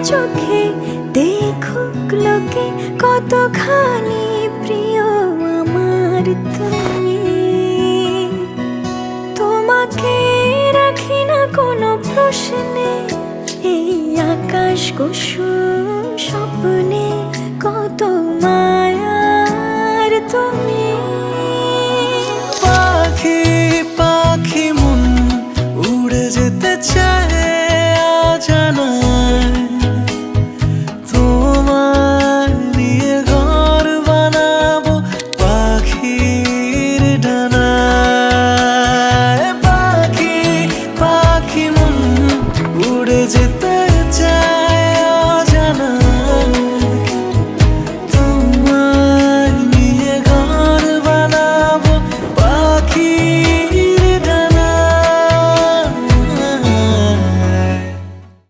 চোখে দেখুক লোকে কতখানি প্রিয় আমার তুমি। তোমাকে রাখি না কোনো প্রশ্নে, এই আকাশ কুসুম স্বপ্নে কত